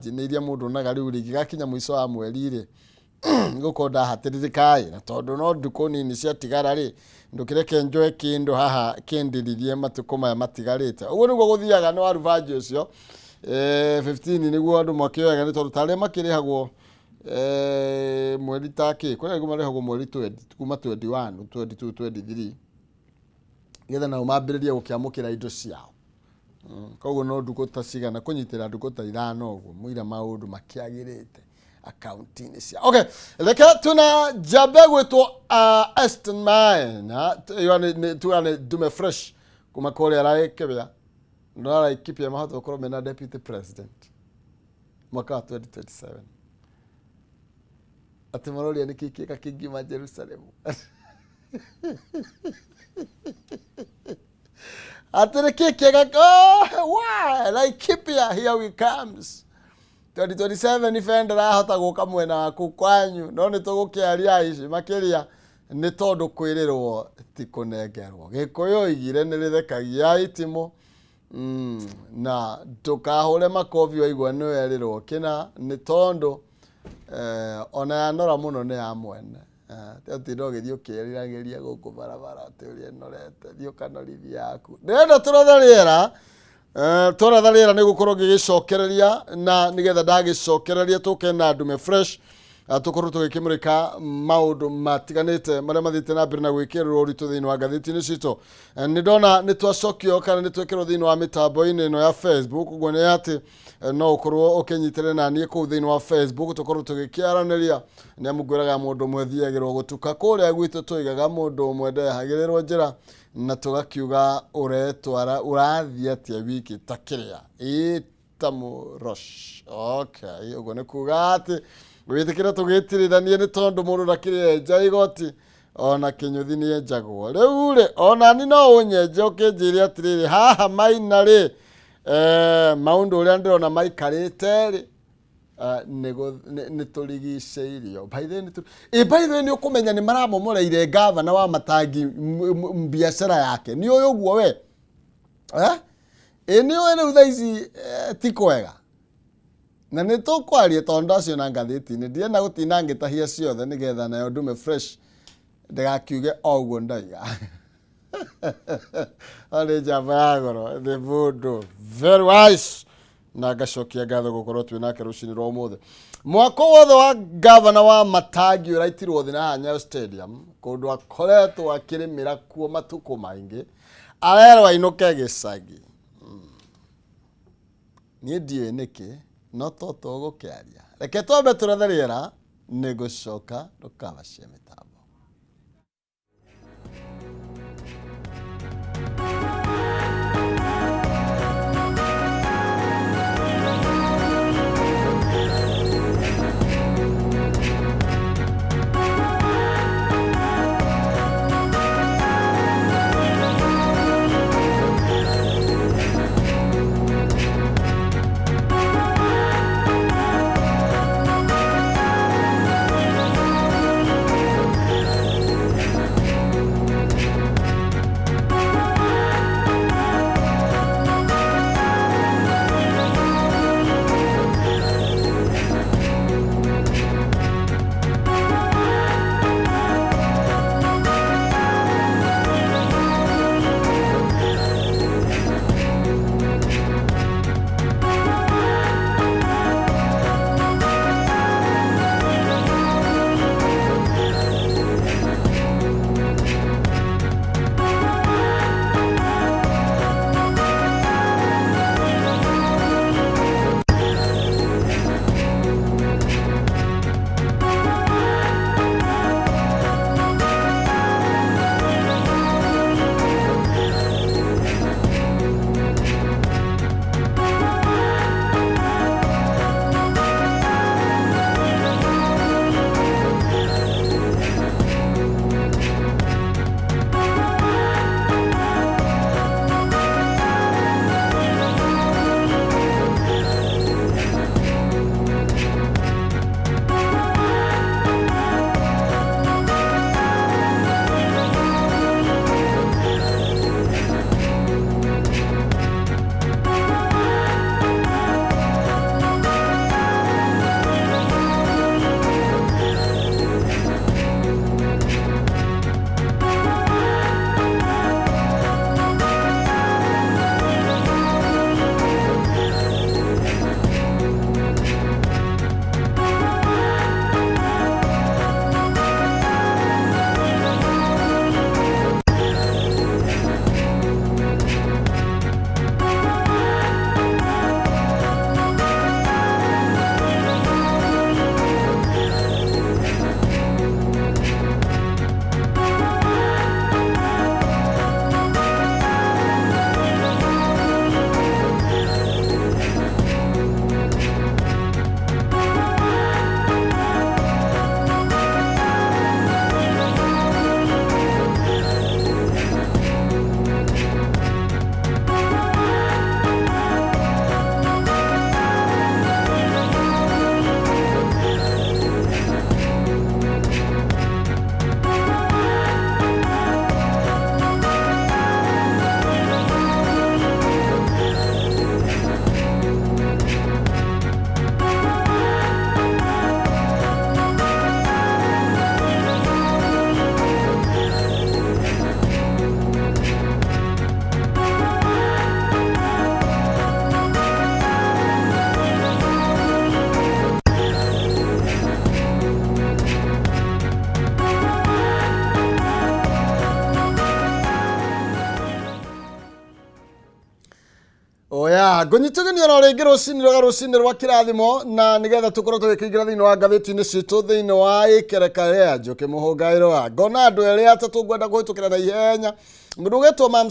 Jineiria mundu naga riu rigigakinya mwiso wa mweri ri ngukonda hatiririkae na tondu no nduko nini cia tigara ri ndukireke njoe kindu haha kindiririe matuko maya matigarite uguo niguo guthiaga no aruvanji ucio 15 niguo andu makioyaga ni tondu tare makirihagwo mweri taki kuna niguo marihagwo mweri 20 kuma 21 22 23 getha na umambiriria gukiamukira indo ciao. Koguo no nduko ta cigana kunyitira nduko ta ithano uguo muira maundu makiagirite accounting cia. Okay, reke tuna jabe gwitwo Aston Mine tuane dume fresh kuma kole ara ikebya no ara ikipia mahoto gukorwo mena deputy president mwaka wa 2027 ati maroria nikikika kingima Jerusalem After kick, why? Like Kipia, here we comes. 2027 ifendera hota guka mwena waku kwanyu no nitugukiaria ici makiria ni tondu kwirirwo ti kunengerwo gikuyu igire ni rithekagia itimo na tukahure makovi oigwa ni werirwo kina ni tondu ona yanora muno ni ya mwene tatindo githio kiriragiria guku barabara aturia norete thio kanorithia yaku ndenda turatharira turatharira ni gukorwo gigicokereria na nigetha ndagicokereria tukena ndume fresh tukorwo tugikimurika maundu matiganite maria mathite na mbere na gwikirwo ritu thiini wa gatheti-ini cito ni ndona ni twacokio kana ni twekirwo thiini wa mitambo-ini ino ya Facebook uguo ni ati no ukorwo ukinyitere na nie kuu thiini wa Facebook tukorwo tugikiaraniria ni amugwiraga mundu mwethiagirwo gutuka kuria gwitu tuigaga mundu mwende hagirirwo njira na tugakiuga uretwara urathia atia wiki takiria itamurosh. Okay, uguo ni kuga ati witikira tugitirithanie ni tondu mundu ndakirie nja igoti ona kinyuthi ni enjagwo riu ri ona ni no unyenje ukinjiria atiriri haha Maina ri maundu uria ndirona maikarite ri ni turigiceirio by the way ni ukumenya ni maramomoreire gavana wa Matangi biashara yake ni uyu guo we ni uyu riu thaici ti kwega na ni tukwaria tondu acio na ngatheti-ini ndienda gutina ngitahia ciothe nigetha nayo ndume fresh ndigakiuge oguo ndaiga ari jamba ya goro the voodoo very wise na gacokia ngatho gukorwo twinake rucini rwa umuthe mwako wothe wa gavana wa Matangi uraitirwo thi na Nyayo Stadium kundu akoretwo akirimira kuo matuko maingi arerwo ainuke gicagi ni ndiwe niki no toto gukiaria reke twambe turatharira ni gucoka ndukabacie mitambo. Ngũnyitithania no rĩngĩ rũcinĩ rwa kĩrathimo na nĩgetha tũkorwo tũgĩkĩingĩra thĩinĩ wa ngathĩti-inĩ citũ thĩinĩ wa Ikereka rĩa Njũkĩ mũhũngaĩro wa ngona andũ erĩ atatũ ngwenda kũhĩtũkĩra na ihenya. Mũndũ ũgwĩtwo Mam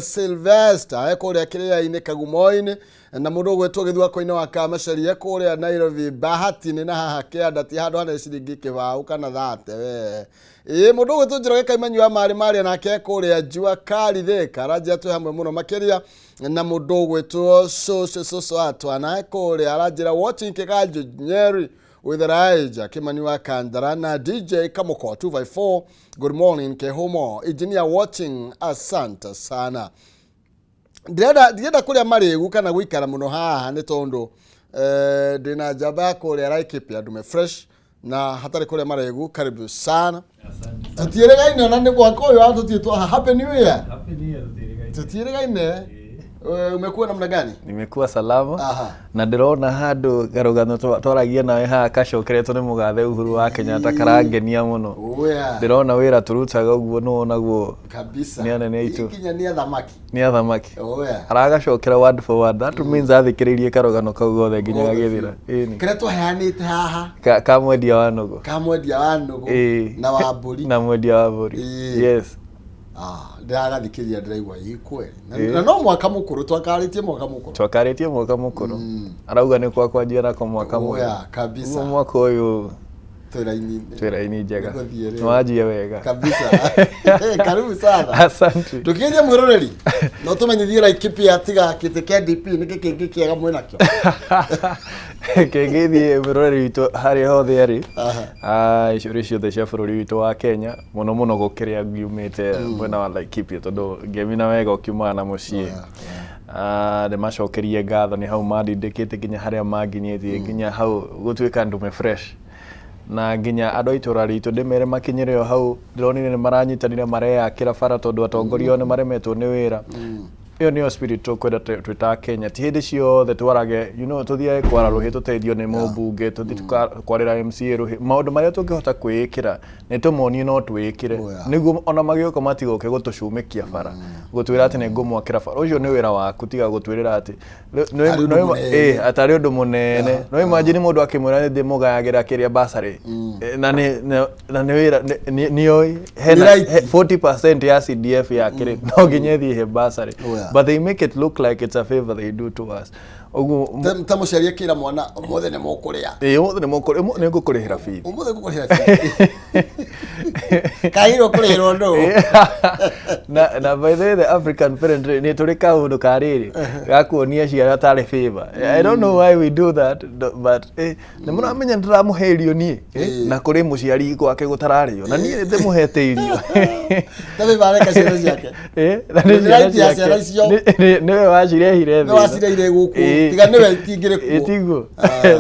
Sylvester kũrĩa kĩrĩa-inĩ Kagumo-inĩ na mũndũ ũgwĩtwo Gĩthũako-inĩ wa Kamacharia kũrĩa Nairobi Bahati-inĩ na haha Kĩanda ti handũ hana ciringi kĩbaũ kana thate we. Mũndũ ũgwĩtwo Njoroge Kaimanyi wa Marĩ nake kũrĩa Jua Kali Thĩka aranjĩra twĩ hamwe mũno makĩria na mũndũ ũgwĩtwo Soso Atwana kũrĩa aranjĩra watching Kĩganjo Nyeri with Raija Kimani wa Kandara na DJ Kamoko 254 good morning Kehomo engineer watching asante sana. Ndienda kũrĩa Marĩgu kana gũikara mũno haha nĩ tondũ ndĩna njamba kũrĩa Laikipia ndume fresh na hatarĩ kũrĩa Marĩgu karibu sana. Tũtiĩrĩgaine na nĩ mwaka ũyũ atũthiĩtwo happy new year. Happy new year tũtiĩrĩgaine. Umekuwa namna gani? Nimekuwa salama. Na ndĩrona handũ garũgano twaragia nawe haha kacokeretwo nĩ mũgathe Uhuru wa Kenyatta karangenia mũno. Ndĩrona wĩra tũrutaga ũguo no onaguo kabisa. Nĩ anene aitũ. Ikinya nĩ athamaki. Nĩ athamaki. Aragacokera word for word. That means athikĩrĩirie karũgano kau gothe nginya gagĩthira. Kĩrĩa twaheanĩte haha. Ka mwendia wa nũgũ. Ka mwendia wa nũgũ na wa mbũri. Na mwendia wa mbũri. Yes. Ndĩragathikiria ndĩraigua ikwe na no mwaka mũkũrũ twakarĩtie mwaka mũkũrũ arauga nĩ kwa kwanjia nako mwaka mũkũrũ kabisa mwaka ũyũ twĩra-inĩ njega nĩwanjia wega kabisa. Karibu sana. Asante. Tukĩenja mwĩroreri no tũmenyithie Laikipia tiga kĩtĩ kĩa DP nĩkĩ kĩngĩ kĩega mwĩnakĩo kĩngĩthiĩ mwĩroreri witũ harĩa hothe arĩ icũrĩ ciothe cia bũrũri witũ wa Kenya mũno mũno gũkĩrĩa ngiumĩte mwena wa Laikipia tondũ ngemina wega ũkiumaga na mũciĩ ndĩmacokerie ngatho nĩ hau mandindĩkĩte nginya harĩa manginyĩtie nginya hau gũtuĩka ndume fresh na nginya andũ itũra ritũ ndĩmere makinyĩre o hau ndĩronire nĩ maranyitanire mareyakĩra bara tondũ atongoria nĩ maremetwo nĩ wĩra. Iyo nĩyo spirit tũkwenda twĩta Kenya ti hĩndĩ ciothe twarage tuthiage kwara rũhĩ tũteithio nĩ mũmbunge tuthi kwarĩra MCA rũhĩ maũndũ marĩa tũngĩhota kwĩĩkĩra nĩ tũmonie no twĩĩkĩre nĩguo ona magĩũka matigoke gũtũcumĩkia bara gũtwĩra atĩ nĩ ngũmwakĩra bara ũcio nĩ wĩra waku tiga gũtwĩrĩra atĩ atarĩ ũndũ mũnene no imagine mũndũ akĩmwĩra ndĩ mũgayagĩra kĩrĩa basarĩ na nĩ wĩra nĩoĩ hena 40% ya CDF ya kĩrĩ no nginya thiĩ he basarĩ. But they make it look like it's a favor they do to us. Tamucaria kira mwana mothe nĩ mũkũrĩa. Mothe nĩ mũkũrĩa nĩ ngũkũrĩhĩra bithi. Mothe ngũkũrĩhĩra bithi. Kairo kũrĩhĩrwo ndũ. Na by the African parent nĩ tũrĩ kaũndũ karĩrĩ gakuonia ciara tarĩ favor. I don't know why we do that but nĩ mũramenya ndĩramũherio niĩ na kũrĩ mũciari gwake gũtararĩo na niĩ ndĩmũhete irio. Tabe bareka ciana ciake. Na nĩ ciana icio. Nĩwe wacirehire thĩ. Nĩ wacirehire gũkũ. Tiga nĩwe itingĩrĩ kuo. Ĩtiguo.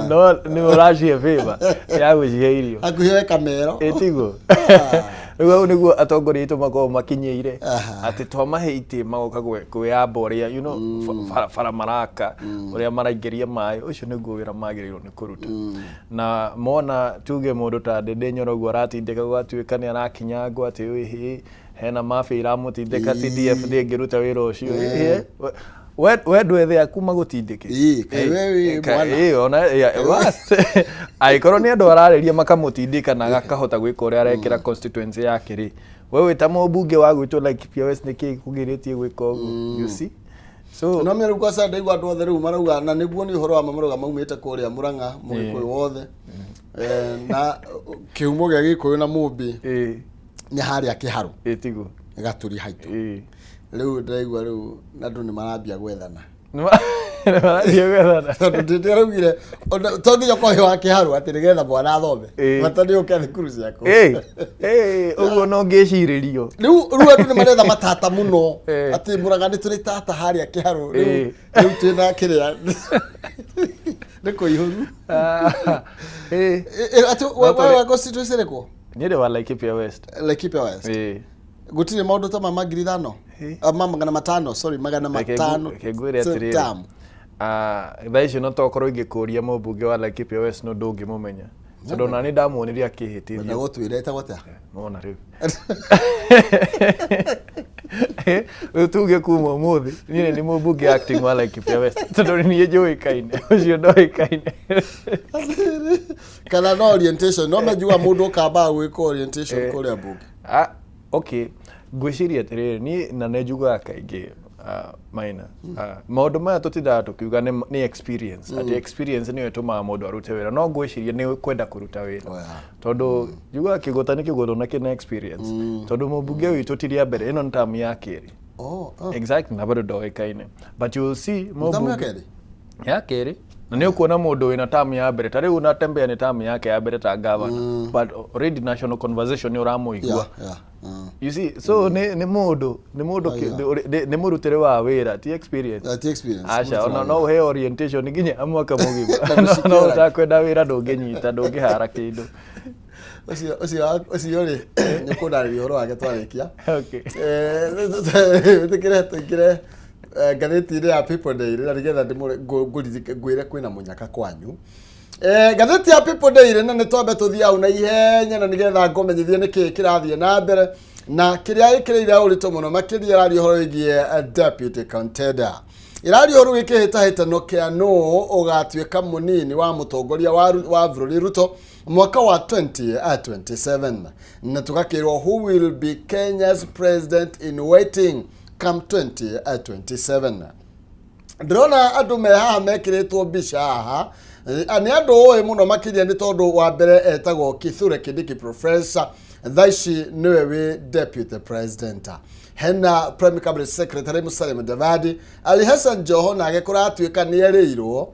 No nĩ ũracihe favor ya gũcihe irio. Akuhe kamero. Ĩtiguo. Rĩu nĩguo atongoria aitũ makoragwo makinyĩire atĩ twamahe itĩ magoka kwĩyamba ũrĩa bara maraka ũrĩa maraingĩria maĩ ũcio nĩguo wĩra magĩrĩirwo nĩ kũruta na mona tuge mũndũ ta Ndĩndĩ Nyoro ũguo aratindĩka gũgatuĩka nĩ arakinyangwo atĩ wĩhĩ hena mafia iramũtindĩka CDF ndĩngĩruta wĩra ũcio wendwe thĩ akuma gũtindĩke ona agĩkorwo nĩ andũ ararĩria makamũtindĩka na akahota gwĩka ũrĩa arekĩra constituency yake rĩ we wĩta mũmbunge wa gwĩtwo Laikipia West nĩkĩ kũgirĩtie gwĩka ũguo you see so no mĩrũ kwa Sunday igwa andũ othe rĩu marauga na nĩguo nĩ ũhoro wa mamarauga maumĩte kũrĩa Mũrang'a Mũgĩkũyũ wothe na kĩhumo gĩa Gĩkũyũ na Mũmbi nĩ harĩa Kĩharũ ĩtiguo gatũri haitũ rĩu ndaigua rĩu andũ nĩ marambia gwethana tondũ ndĩraugire to nginya ũkohe wa Kĩharũ atĩ nĩgetha mwana athome bata nĩ ũke thukuru ciaku ũguo no ngĩcirĩrio rĩu andũ nĩ maretha matata mũno atĩ Mũrang'a nĩ tũrĩ tata harĩa Kĩharũ rĩu twĩna kĩrĩa nĩ kũihũru atĩ wewe constituency rĩkũ niĩ ndĩ wa Laikipia West gũtirĩ maũndũ ta ma 500 magana matano sorry magana matano kĩngwĩre atĩrĩrĩ thaa icio no tokorwo ingĩkũria mũmbunge wa Laikipia West no ndũngĩmũmenya tondũ na nĩ ndamuonirie akĩhĩtĩria na gũtwĩra etagwo atĩa mona rĩu tuge kuma umuthi niĩ nĩ mũmbunge acting wa Laikipia West tondũ niĩ njũĩkaine ũcio ndoĩkaine kana no orientation no menjua mũndũ ũkamba gwĩka orientation kũrĩa mbunge. Okay, ngwĩciria atĩrĩrĩ niĩ na nĩ njugaga kaingĩ Maina maũndũ maya tũtindaga tũkiuga nĩ experience ati experience nĩyo ĩtũmaga mũndũ arute wĩra no ngwĩciria nĩ kwenda kũruta wĩra tondũ njugaga kĩgũta nĩ kĩgũtho na kĩna experience tondũ mũmbunge witũ ti rĩa mbere ĩno nĩ tamu ya kerĩ. Exactly, na bado ndoĩkaine but you will see mũmbunge ya kerĩ na nĩ ũkuona mũndũ wĩna tamu ya mbere ta rĩu unatembea nĩ tamu yake ya mbere ta governor but already national conversation nĩ ũramũigua. You see, so nĩ mũndũ nĩ mũrutĩre wa wĩra ti experience. Acha no he orientation nginya amwaka mũgima no utakwenda wĩra ndũngĩnyita ndũngĩhara kĩndũ ũcio rĩ nĩ kũndarĩria ũhoro wake twarĩkia. Okay, tũkire ngathĩti-inĩ ya People Daily na nĩgetha ngwĩre kwĩna mũnyaka kwanyu. Ngathĩti ya People Daily na nĩ twambe tũthiĩ hau na ihenya na nĩgetha ngũmenyithie nĩkĩ kĩrathiĩ na mbere na kĩrĩa gĩkĩrĩire ũritũ mũno makĩria ĩraria ũhoro wĩgiĩ deputy contender. Ĩraria ũhoro wĩkĩhĩtahĩtano kĩa nũ ũgatuĩka mũnini wa mũtongoria wa bũrũri Ruto mwaka wa 2027 na tũgakĩrwo who will be Kenya's president in waiting come 2027. Ndĩrona andũ me haha mekĩrĩtwo mbica haha nĩ andũ ũĩ mũno makĩria nĩ tondũ wa mbere etagwo Kithure Kindiki professor thaici nĩwe wĩ deputy president. Hena Prime Cabinet Secretary Musalia Mudavadi, Ali Hassan Joho nake kũratuĩka nĩ erĩirwo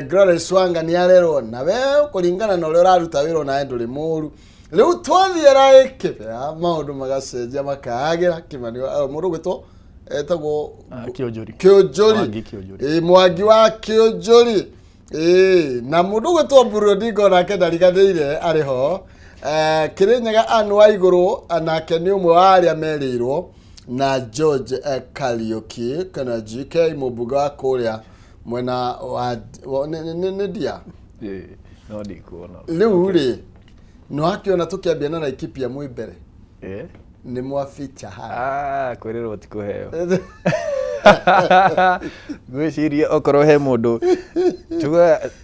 Gladys Wanga nĩ arerwo nawe kũringana na ũrĩa ũraruta wĩra na ndũrĩ mũru. Rĩu twathiĩ Laikipia maũndũ magacenjia makagĩra kĩmani mũndũ gwĩtwo etagwo Kĩũnjũri Mwangi wa Kĩũnjũri na mũndũ gwĩtwo Burudingo nake ndariganĩire arĩ ho. Kĩrĩnyaga Anne Waigũrũ nake nĩ ũmwe wa arĩa merĩirwo na George Kariuki kana GK mũmbunge wa kũrĩa mwena wa nĩ ndia no ndikuona rĩu rĩ no akĩona tũkĩambia na Laikipia mwĩ mbere nĩ mwaficha ha kwĩrĩrwo ti kũheo gwĩciria okorwo he mũndũ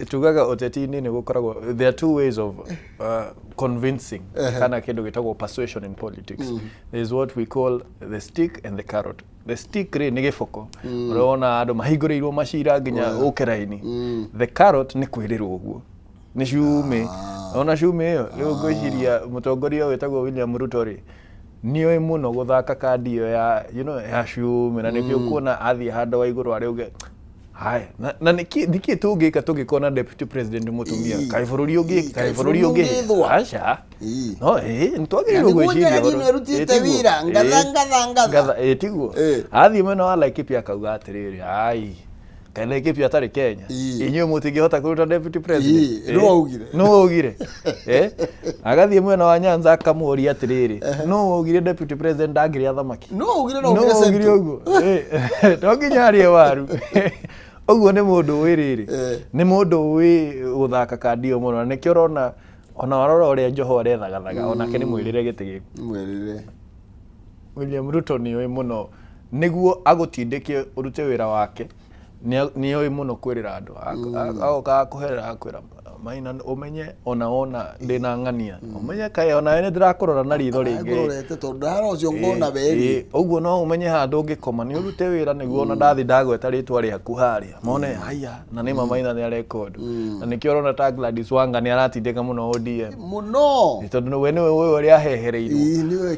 tugaga ũteti-inĩ nĩ gũkoragwo there are two ways of convincing kana kĩndũ gĩtagwo persuasion in politics. There is what we call the stick and the carrot. The stick rĩ nĩ gĩboko ũrona andũ mahingũrĩirwo macira nginya ũke raini. The carrot nĩ kwĩrĩrwo ũguo nĩ ciume ona ciume ĩyo rĩu ngwĩciria mũtongoria wĩtagwo William Ruto rĩ nĩoĩ mũno gũthaka kandi ĩyo ya ya ciume na nĩkĩo kuona athiĩ handũ wa igũrũ arĩ uge hai na nĩkĩ tũngĩka tũngĩkona deputy president mũtumia kaĩ bũrũri ũngĩ aca no nĩtwagĩrĩirwo gwĩciria ngatha tiguo athiĩ mwena wa Laikipia akauga atĩrĩrĩ ai kaĩ Laikipia atarĩ Kenya inyuĩ mũtingĩhota kũruta deputy president nũ waugire agathiĩ mwena wa Nyanza akamũria atĩrĩrĩ nũ waugire deputy president ndangĩrĩa thamaki nũ waugire ũguo to nginya arĩe waru ũguo nĩ mũndũ ũĩ rĩrĩ nĩ mũndũ ũĩ gũthaka kandi ĩyo mũno na nĩkĩo ũrona ona warora ũrĩa Joho arethagathaga onake nĩ mwĩrĩre gĩtĩ gĩkũ. William Ruto nĩoĩ mũno nĩguo agũtindĩkie ũrute wĩra wake nĩoĩ mũno kwĩrĩra andũ agoka kũherera kwĩra Maina ũmenye ona ndĩna ng'ania ũmenye kaĩ ona nĩ ndĩrakũrora na ritho rĩngĩ ũguo no ũmenye handũ ũngĩkoma nĩ ũrute wĩra nĩguo ona ndathi ndagweta rĩtwa rĩaku harĩa mone haya na nĩ Maina nĩ arekondo na nĩkĩo ũrona ta Gladys Wanga nĩ aratindĩka mũno ODM mũno tondũ we nĩwe ũrĩa ahehereirwo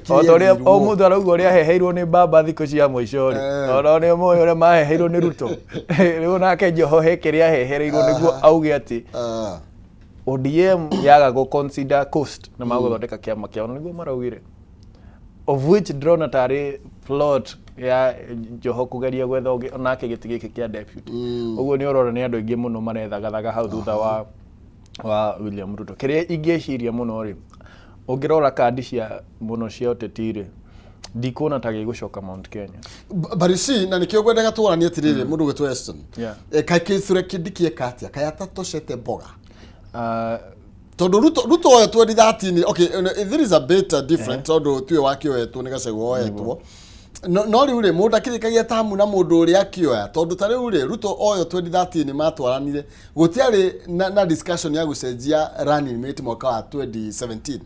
o ta ũrĩa o mũndũ arauga ũrĩa aheheirwo nĩ Baba thikũ cia mũico rĩ ona nĩ mũĩ ũrĩa maheheirwo nĩ Ruto rĩu nake Joho he kĩrĩa ahehereirwo nĩguo auge atĩ ODM yaga go consider cost na magũthondeka kĩama kĩao nĩguo maraugire of which ndĩrona tarĩ plot ya Joho kũgeria gwetha ũngĩ onake gĩtĩ gĩkĩ kĩa deputy ũguo nĩ ũrora nĩ andũ aingĩ mũno marethagathaga hau thutha wa William Ruto. Kĩrĩa ingĩciria mũno rĩ ũngĩrora kandi cia mũno cia ũteti rĩ ndikuona ta gĩgũcoka Mount Kenya barisi na nĩkĩo ngwendaga tũranie atĩrĩrĩ mũndũ gwĩtwo Weston kaĩ Kithure Kindiki ekatia kaĩ atatocete mboga tondũ Ruto oya 2013 okay there is a bit different tondũ tuwe wake oyetwo nĩ Gachagua oyetwo no riu ri mundu akirikagia tamu na mundu uri akioya tondu ta riu ri Ruto oyo 2013 ni matwaranire gutiari na discussion ya gucenjia running mate mwaka wa 2017.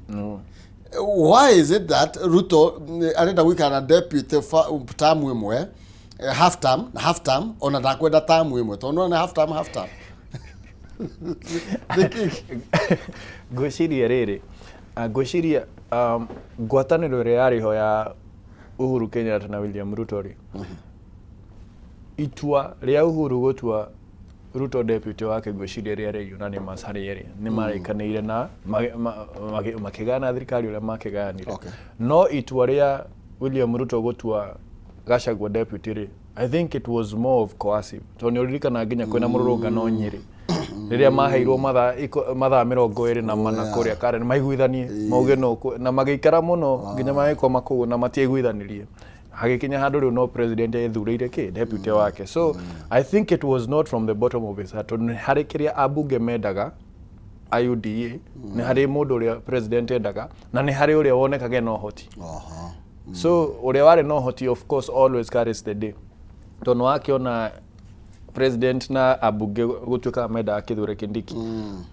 Why is it that Ruto arenda gwikara deputy term imwe half term ona ndakwenda term imwe tondu na half term gwiciria riri gwiciria ngwataniro ria yari ho ya Uhuru Kenyatta na William Ruto ri itua ria Uhuru gutua Ruto deputy wake gwiciria ria ri unanimous hari eri ni maraikanire na makigana thirikari ule makiganire no itua ria William Ruto gutua Gachagua deputy ri I think it was more of coercive tondu ririkana nginya kwina mururungano Nyeri riria maheirwo mathaa 24 kuria Karen maiguithanie mauge no na magikara muno nginya maiko makugu na matieguithanirie hagikinya handu riu no president ethureire ki deputy wake so I think it was not from the bottom of his heart hari kiria abunge mendaga IUDA ni hari mundu uria president endaga na ni hari uria wonekaga no hoti so uria wari no hoti of course always carries the day tondu wakiona president na abunge gutuika menda Kithure Kindiki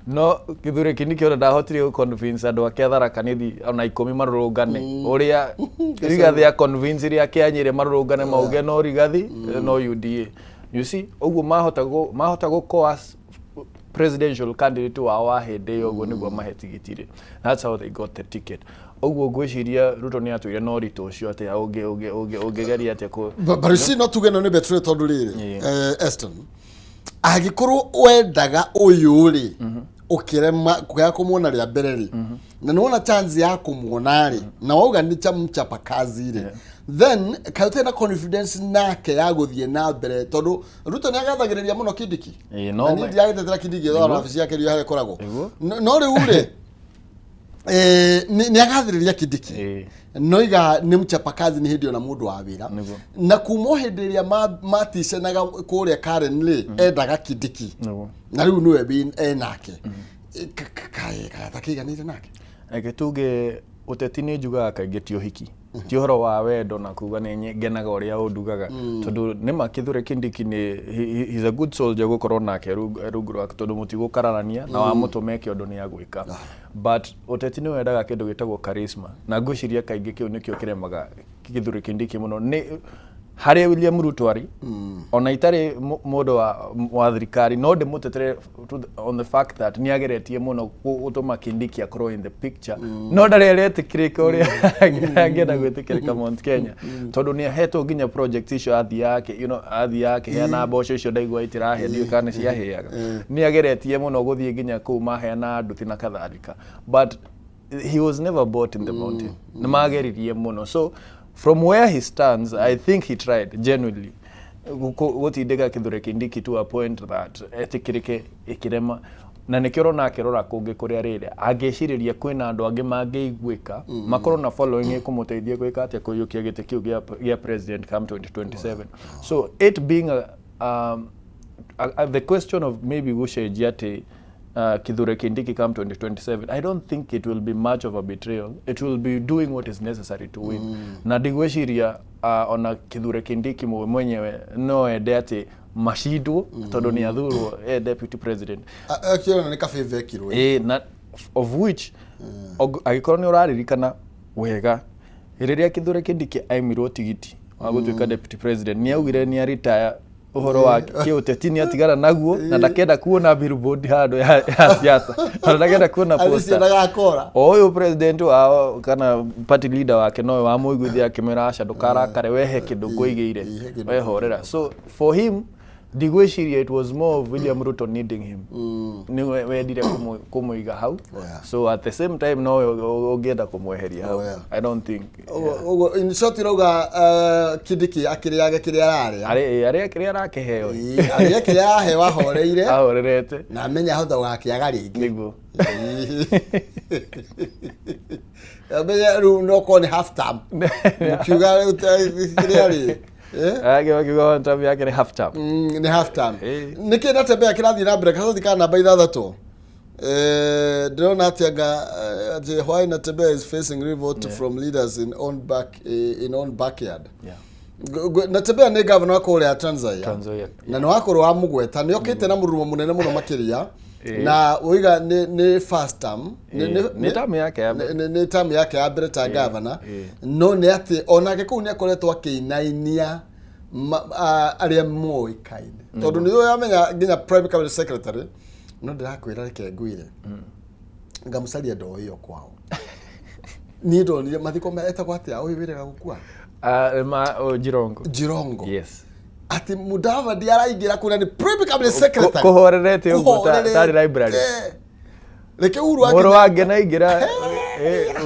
no Kithure Kindiki ona ndahotire convince andu ake Tharaka Nithi ona 10 marurungane uria Rigathi ya convince ria kianyire marurungane mauge no Rigathi no UDA you see oguo mahota go coerce presidential candidate wa hindi yoguo niguo mahetigitire that's how they got the ticket oguo gwiciria Ruto ni atuire no rito ucio ate ungegeria ate ko but see not tugeno ni betray tondu riri Eston agikorwo wendaga uyu ri ukirema kuya kumwona ria mbere ri na nona chance ya kumwona ri na wauga ni chamchapa kazi ri then kaute na confidence nake ya guthie na mbere tondu Ruto ni agathagiriria muno Kindiki no ni ndiagetera Kindiki thora ofisi yake ri hare koragwo no riu ri ni agathiriria Kindiki noiga ni mchapakazi ni hindi ona mundu wa wira na kumo hindi ria maticenaga kuria Karen ri endaga Kindiki na riu niwe bin enake kai takiganire nake tuge uteti ni njugaga kaingi ti uhiki ti horo wa wendo na kuga ni ngenaga uria undugaga tondu ni Kithure Kindiki ni he's a good soldier gukorwo nake rungu rwake tondu mutigukararania na wa mutume kiondu ni agwika but uteti ni wendaga kindu gitagwo charisma na ngwiciria kaingi kiu nikio kiremaga Kithure Kindiki muno ni hari William Ruto ari ona itari mundu wa thirikari no de mutetere on the fact that ni ageretie muno gutuma Kindiki akorwo in the picture no ndarerete kirika uria angenda gwitikirika Mount Kenya tondu ni ahetwo nginya project icio athi yake hena mboco icio ndaigua itirahe ndio kana ciaheaga ni ageretie muno guthie nginya kuu mahena nduthi na kathalika but he was never bought in the mountain na mageririe muno so from where he stands I think he tried genuinely gutindika Kithure Kindiki to a point that etikirike ikirema na nikiro na kirora kungi kuria riri ageciriria kwina andu angi mangeigwika makorwo na following ikumuteithia gwika atia kuyukia giti kiu gia president come 2027 so it being the question of maybe gucenjia ati Kithure Kindiki come 2027 I don't think it will be much of a betrayal it will be doing what is necessary to win na digweciria ona Kithure Kindiki mwenyewe no ende ati mashidwo tondu ni athurwo deputy president akiona ni kafeve kirwe na of which agikorwo ni uraririkana wega riria Kithure Kindiki aimirwo tigiti wa gutuika deputy president ni augire ni retire uhoro wake kiuteti ni atigara naguo na ndakenda kuona billboard hado ya siasa na ndakenda kuona poster oyo president wao kana party leader wake no wa muiguthia kimera aca ndukarakare wehe kindu nguigeire wehorera so for him digweciria it was more of William Ruto needing him ni wendire kumuiga hau so at the same time no ungienda kumweheria hau I don't think in short rauga Kindiki akiriaga kiria ari kiria rakeheo ari kiria hewa horeire ahorerete na menya hotha gakiaga ringi niguo abenya ru no kon half time mukiuga kiria ri akiwa time yake ni half time ni half time nikenda tembea kirathi na mbere kathika namba 6 Donald Yaga why not is facing revolt from leaders in own backyard Natembeya nĩ governor wa kũrĩa Trans Nzoia na nĩ wakorwo wa mũgweta nĩ okĩte na mũrurumo mũnene mũno makĩria na oiga nĩ first term nĩ term yake ya mbere ta governor no nĩ atĩ onake kũu nĩ akoretwo akĩinainia arĩa moĩkaine tondũ nĩ yamenya nginya private cabinet secretary no ndĩrakwĩra reke ngwĩre ngamucaria ndo ĩyo kwao niĩ ndonire mathiko metagwo atĩa ũyũ wĩrega gũkua Jirongo yes ati Mudavadi araingira kuna ni private cabinet secretary kuhorerete uguo tari library reke uru wake moro wange na ingira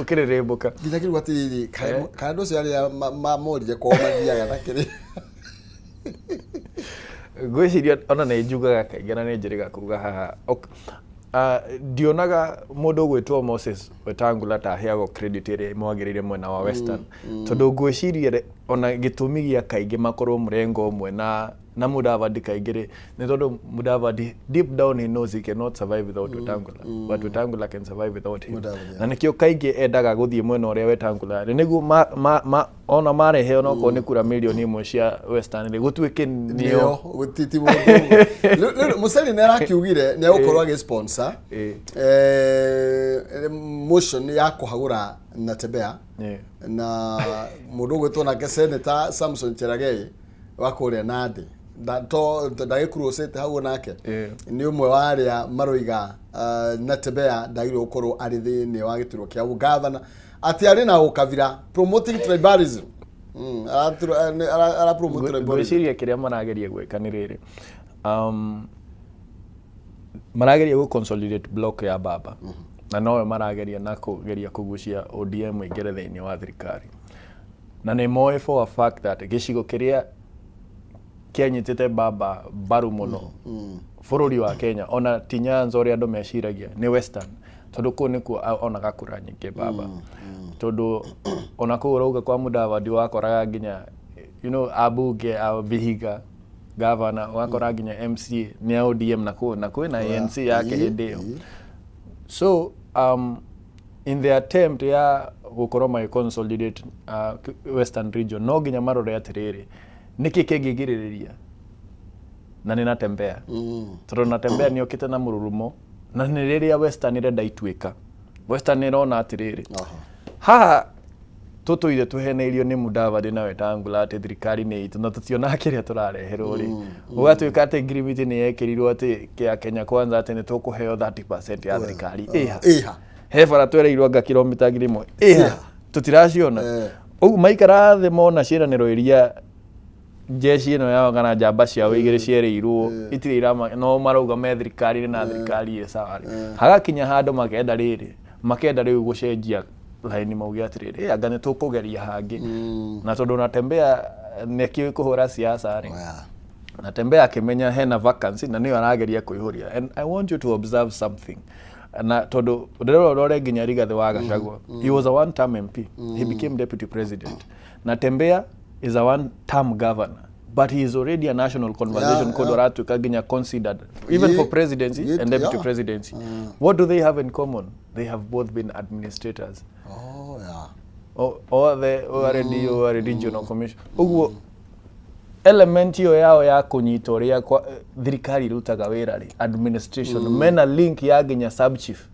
ukirerembuka nginya kiru atiriri kando cio ari mamorire kwa mathiaga nakiri gwiciria ona nĩ njugaga kaingĩ na nĩ njĩrĩga kuga haha ndionaga mũndũ gwĩtwo Moses Wetangula ta heagwo credit ĩrĩa mwagĩrĩire mwena wa Western tondũ ngwĩciria ona gĩtũmi gĩa kaingĩ makorwo mũrengo ũmwe na Mudavadi kaingĩ nĩ tondũ Mudavadi deep down he knows he cannot survive without Wetangula but Wetangula can survive without him na nĩkĩo kaingĩ endaga gũthiĩ mwena ũrĩa Wetangula nĩguo ona marehe ona okorwo nĩ kura milioni imwe cia Western gũtuĩke nĩo gũtiti mũndũ Museni nĩ arakiugire nĩ agũkorwo agĩsponsor motion ya kũhagũra Natembeya na mũndũ gwĩtwo nake Senator Samson Cherargei wa kũrĩa Nandi ndagĩkurũcĩte hau nake nĩ ũmwe wa arĩa maroiga Natembeya ndagĩrĩirwo gũkorwo arĩ thĩinĩ wa gĩturwa kĩa governor ati arĩ na ũkabira promoting tribalism ara promote tribalism gwĩciria kĩrĩa marageria gwĩka nĩ rĩrĩ marageria gũ consolidate block ya Baba na no marageria na kũgeria kũgucia ODM ĩngere thĩinĩ wa thirikari na nĩ moe for a fact that gĩcigo kĩrĩa kĩanyitĩte Baba mbaru mũno bũrũri wa Kenya ona ti Nyanza ũrĩa andũ meciragia nĩ Western tondũ kũu nĩkuo onaga kura nyingĩ Baba tondũ ona kũu ũrauga kwa Mudavadi wakoraga nginya abunge a Vihiga governor wakora nginya MC nĩ ODM na kwĩna ANC yake hĩndĩ ĩyo so in the attempt ya gũkorwo mai consolidate Western region no nginya marore atĩrĩrĩ niki kĩngĩgirĩrĩria na nĩ Natembeya tondũ Natembeya nĩ okĩte na mũrurumo na nĩ rĩrĩa Western ĩrenda ituĩka Western ĩrona atĩrĩrĩ haha tũtũire tũheneirio nĩ Mudavadi na Wetangula atĩ thirikari nĩ itũ na tũtiona kĩrĩa tũrareherwo rĩ ũgatuĩka atĩ ngirimiti nĩ yekĩrirwo atĩ kĩa Kenya Kwanza atĩ nĩ tũkũheo 30% ya thirikari ĩha he bara twereirwo anga kilomita 1,000 ĩha tũtiraciona ũguo maikara thĩ mona ciĩranĩro iria jeshi ĩno yao kana njamba ciao igĩrĩ cierĩirwo itirĩ irama no marauga me thirikari na thirikari sawa hagakinya handũ makenda rĩu gũcenjia laini mauge atĩrĩrĩ anga nĩ tũkũgeria hangĩ na tondũ Natembeya nĩkĩũĩ kũhũra siasa rĩ Natembeya akĩmenya hena vacancy na nĩyo arageria kũihũria and I want you to observe something na tondũ ndĩrore nginya Rigathĩ wa Gachagua he was a one term MP he became deputy president Natembeya is a one term governor but he is already a national conversation called Oratuka nginya considered even for presidency and deputy presidency what do they have in common they have both been administrators or the regional commission uguo element yo yao ya kunyita ũrĩa thirikari irutaga wĩra rĩ administration mena link ya nginya sub chief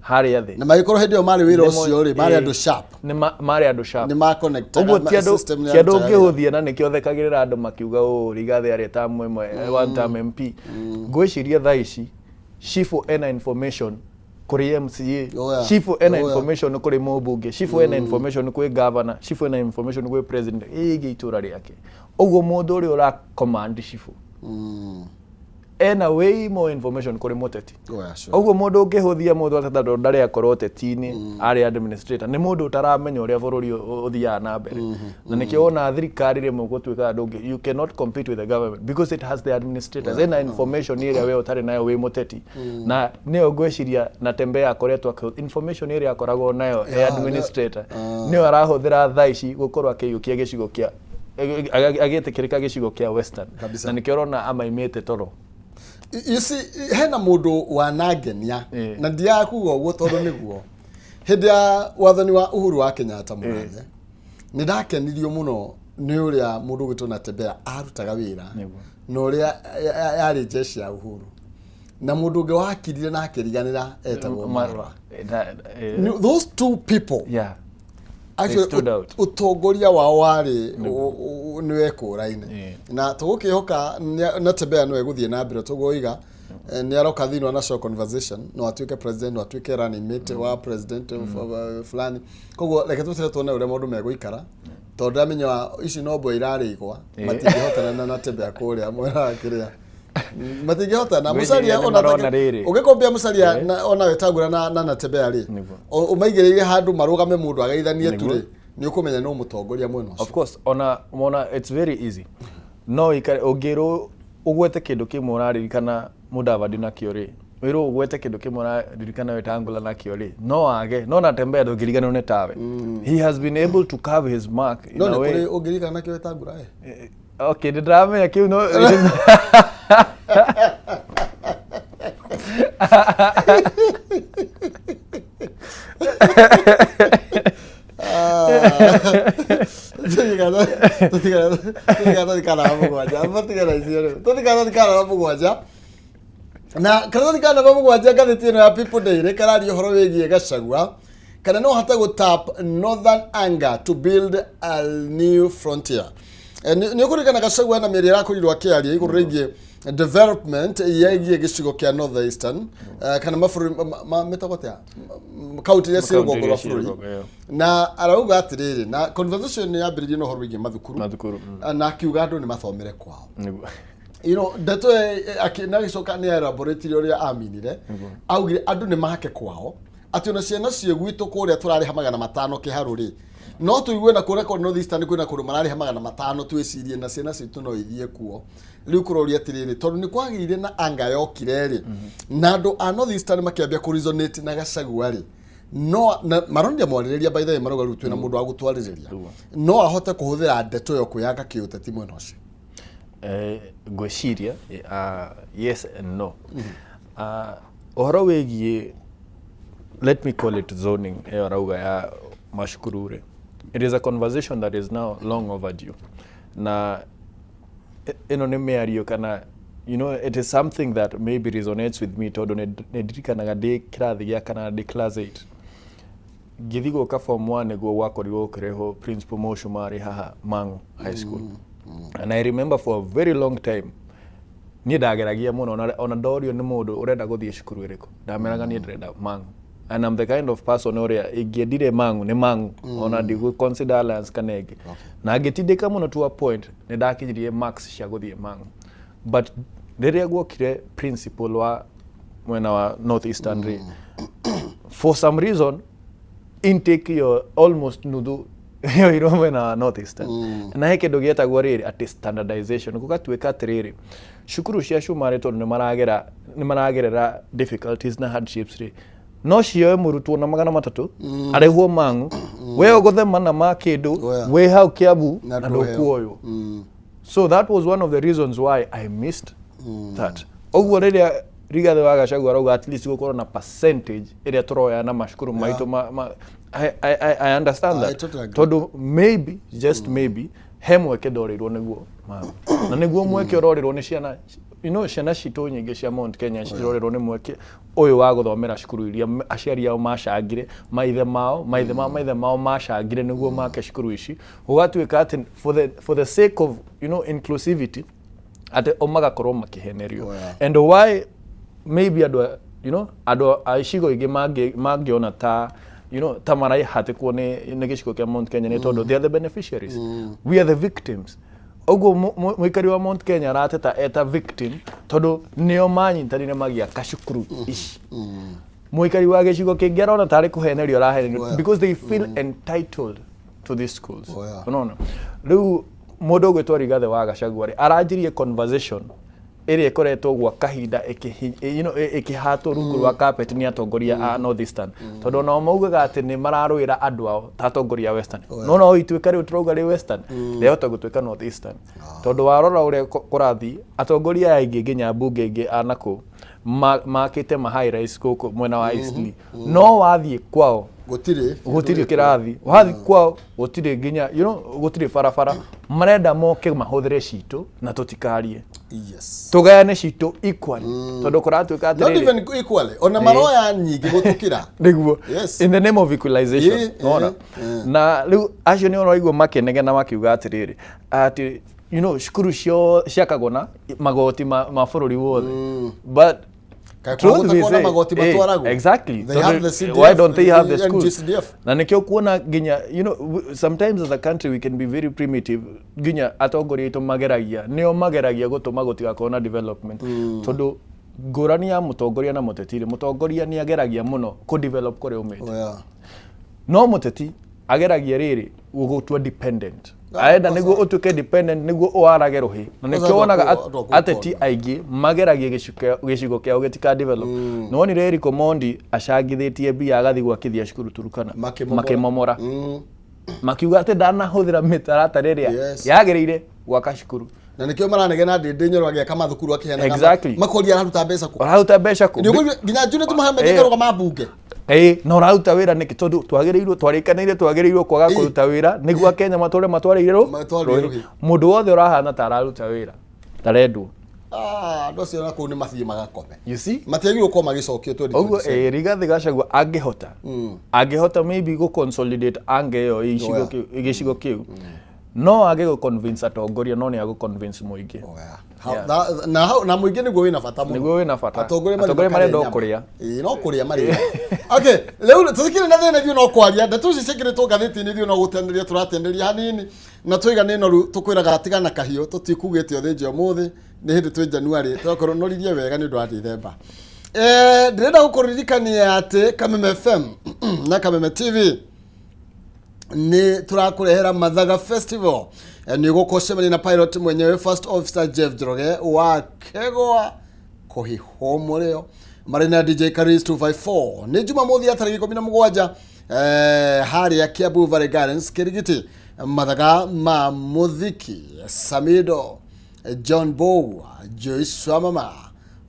harĩa thĩ na magĩkorwo hĩndĩ ĩyo marĩ wĩra ũcio rĩ marĩ andũ sharp marĩ andũ sharp nĩ ma connect ũguo ti andũ ũngĩhũthia na nĩkĩo thekagĩrĩra andũ makiuga Rigathĩ arĩ tamu ĩmwe one term MP ngwĩciria thaa ici Shifo ena information kuri MCA Shifo ena information kuri mũmbunge Shifo ena information kuri governor Shifo ena information kuri president ĩgĩ itũra rĩake ũguo mũndũ ũrĩa ũra command Shifo ena way more information kuri mũteti ũguo mũndũ ũngĩhũthia mũndũ atatũ ndarĩ akorwo ũteti-inĩ arĩ administrator nĩ mũndũ utaramenya ũrĩa bũrũri ũthiaga na mbere na nĩkĩo ona thirikari rĩmwe gũtuĩka andũ ũngĩ you cannot compete with the government because it has the administrators ena information ĩrĩa we ũtarĩ nayo wĩ mũteti na nĩyo ngwĩciria Natembeya akoretwo information ĩrĩa akoragwo nayo administrator nĩyo arahũthĩra thaa ici gũkorwo akĩiyũkia gĩcigo kĩa agĩtĩkĩrĩka gĩcigo kĩa Western na nĩkĩo ũrona amaimĩte toro hena mũndũ wanangenia na ndiaga kuga ũguo tondũ nĩguo hĩndĩ ya wathani wa Uhuru wa Kenyatta mũrathe nĩ ndakenirio mũno nĩ ũrĩa mũndũ gwĩtwo Natembeya arutaga wĩra na ũrĩa yarĩ jeshi ya Uhuru na mũndũ ũngĩ wakirire na akĩriganĩra etagwo Marwa. Those two people actually utongoria wao warĩ nĩ wekũraine na tũgũkĩhoka Natembeya no egũthiĩ na mbere tũgũiga nĩ aroka thĩinĩ wa national conversation no atuĩke president no atuĩke running mate wa president fulani koguo reke tũtire tuone ũrĩa maũndũ megũikara tondũ amenya ici no mbwe irarĩgwa matingĩhotana na Natembeya kũrĩa mwera kĩrĩa matingĩhotana Musalia ona ũgĩkombia Musalia ona wetagũra na Natembeya rĩ ũmaigĩrĩire handũ marũgame mũndũ ageithanie tu rĩ nĩ ũkũmenya no mũtongoria mwena ũcio. Of course ona it's very easy no ũngĩrwo ũgwete kĩndũ kĩmwe ũraririkana Mudavadi nakĩo rĩ wĩrwo ũgwete kĩndũ kĩmwe ũraririkana Wetangula nakĩo rĩ no age no Natembeya ndũngĩriganĩrwo nĩ tawe. He has been able to carve his mark in a way. No ũngĩririkana nakĩo Wetangula okay ndĩramenya kĩu no na karathoni kana bamugwanja ngathĩti ĩno ya People Daily kararia ũhoro wĩgiĩ Gachagua kana no hata gũtap northern anger to build a new frontier. Nĩ ũkũririkana Gachagua na mĩario ĩrakorirwo akĩaria igũrũ rĩgiĩ development yegiĩ gĩcigo kĩa North Eastern kana mabũrũri metagotea kaunti iria cirĩ rũgongo rwa bũrũri na arauga atĩrĩrĩ na conversation yambĩrĩirie na ũhoro wĩgiĩ mathukuru na akiuga andũ nĩ mathomere kwao. You know ndeto akĩnagicoka nĩ elaborate ũrĩa aminire augire andũ nĩ mahake kwao atĩ ona ciana cie gwitũ kũrĩa tũrarĩha $500 kĩharũ rĩ no tũigue na kũrĩa North Eastern kwĩna kũrĩa mararĩha $500 twĩcirie na ciana citũ no ithiĩ kuo rĩu kũroria atĩrĩrĩ tondũ nĩ kwagĩire na anga yokire rĩ na andũ a North Eastern makĩambia kũ resonate na Gachagua rĩ no marondia mwarĩrĩria by the way marauga rĩu twĩna mũndũ wa gũtwarĩrĩria no ahote kũhũthĩra ndeto yo kwĩyaka kĩũteti mwena ũcio. Gwĩciria yes and no. Ũhoro wĩgiĩ let me call it zoning arauga ya mashukuru rĩ it is a conversation that is now long overdue na ĩno nĩ mĩario kana you know it is something that maybe resonates with me tondũ nĩ ndirikanaga ndĩ kĩrathi gĩa kana ndĩ class 8 ngĩthiĩ gũka form 1 nĩguo gwakorirwo gũkĩrehwo principal Moshumari haha Mang'u High School. And I remember for a very long time niĩ ndageragia mũno ona ndorio nĩ mũndũ ũrenda gũthiĩ cukuru ĩrĩkũ ndameraga niĩ ndĩrenda Mang'u and I'm the kind of person ũrĩa ingĩendire Mang'u nĩ Mang'u ona ndigũ consider Alliance kana ĩngĩ na ngĩtindĩka mũno to a point nĩ ndakinyirie marks cia gũthiĩ Mang'u but rĩrĩa guokire principal wa mwena wa North Eastern for some reason intake yo almost nuthu yo iromwe na North Eastern na he kĩndũ gĩetagwo rĩrĩ atĩ standardization gũgatuĩka atĩrĩrĩ cukuru cia Shumari tondũ nĩ maragerera difficulties na hardships rĩ no cioe mũrutwo na 300 arehwo Mang'u we ũgũthemana ma kĩndũ we hau Kiambu na ndũkuoywo. So that was one of the reasons why I missed that. Ũguo rĩrĩa Rigathi wa Gachagua arauga at least gũkorwo na percentage ĩrĩa tũroya na mashukuru maitũ I understand that tondũ maybe just maybe he mweke ndorĩrwo nĩguo na nĩguo mweke ũrorĩrwo nĩ ciana you know ciana citũ nyingĩ cia Mount Kenya cirorĩrwo nĩ mweke ũyũ wa gũthomera cukuru iria aciari ao macangire maithe mao macangire nĩguo make cukuru ici ũgatuĩka atĩ for the sake of you know inclusivity atĩ omagakorwo makĩhenerio and why maybe andũ a icigo ingĩ mangĩona ta you know tamarai hatikwo nĩ gĩcigo kĩa Mount Kenya nĩ tondũ they are the beneficiaries we are the victims. Ũguo mũikari wa Mount Kenya arateta eta victim tondũ nĩo manyitanire magĩaka cukuru ici mũikari wa gĩcigo kĩngĩ arona tarĩ kũhenerio arahenerio because they feel entitled to these schools. Unaona rĩu mũndũ ũgwĩtwo Rigathi wa Gachagua aranjirie conversation ĩrĩa ĩkoretwo gwa kahinda ĩkĩhatwo rungu rwa carpet nĩ atongoria a North Eastern tondũ no maugaga atĩ nĩ mararũĩra andũ ao ta atongoria a Western no ituĩka rĩu tũrauga rĩ Western rĩahota gũtuĩka North Eastern tondũ warora ũrĩa kũrathiĩ atongoria aingĩ nginya mbunge ingĩ anakũ makĩte ma high rise gũkũ mwena wa Eastleigh no wathiĩ kwao gutire kirathi wathi kwao gutire nginya gutire barabara marenda moke mahuthire citu na tutikarie tugayane citu equally tondu kuratuika not even equally ona maroya nyingi gutukira niguo in the name of equalization ona na riu acio ni oraigwo makenege na makiuga atiriri ati shukuru ciakagwo na magoti ma bururi wothe but exactly. Why don't they have the schools? Na nikio kuona ginya, sometimes as a country we can be very primitive. Ginya atongoria itu mageragia, nio mageragia gutuma gutigakona development. Tondu ngurani ya mutongoria na mutetiri, mutongoria ni ageragia muno ku develop kore umete. No muteti ageragia riri gugutua dependent. Aenda niguo utuke dependent niguo oarage ruhi na nikio wonaga ateti aigi mageragie gicigo kiao gitika develop no ni reri Komondi acangithitie bia agathi gwakithia cukuru Turukana makimomora makiuga ati ndanahuthira mitaratara iria yagereire gwaka cukuru na nikio maranegena ndinyo agia kama thukuru akiheana makoria araruta mbeca ku nginya njune tumahambe ngaruga mabunge no rauta wira niki tondu twagereirwo twarikaneire twagereirwo kwaga kuruta wira niguo Kenya matwareire mundu wothe urahana ta araruta wira tarendwo ndocio na ku ni mathie magakome you see matiagirwo ko magicokio to oguo Rigathi Gachagua angehota maybe go consolidate ange yo igicigo kiu no age go convince atongoria no ni ago convince muingi na muingi niguo wina bata muno niguo wina bata atongoria marenda kuria no kuria mari okay leo tusikire na thina no kwaria nda tucicikire tu gatheti-ini thio no gutenderia turatenderia hanini na tuigane no tukwiraga atigana kahio tutikugite othe umuthi ni hindi twi January twakorwo noririe wega ni undu wa December ndirenda gukuririkania ati Kameme FM na Kameme TV ni turakurehera Mathaga Festival ni gukoshemani na pilot mwenyewe First Officer Jeff Njoroge wa Kegwa kuhihomoreo marina DJ Karis 254 ni Jumamothi ya tariki 17 haria Kiambu Valley Gardens Kirigiti Mathaga ma muthiki Samido John Bow Joyce Mama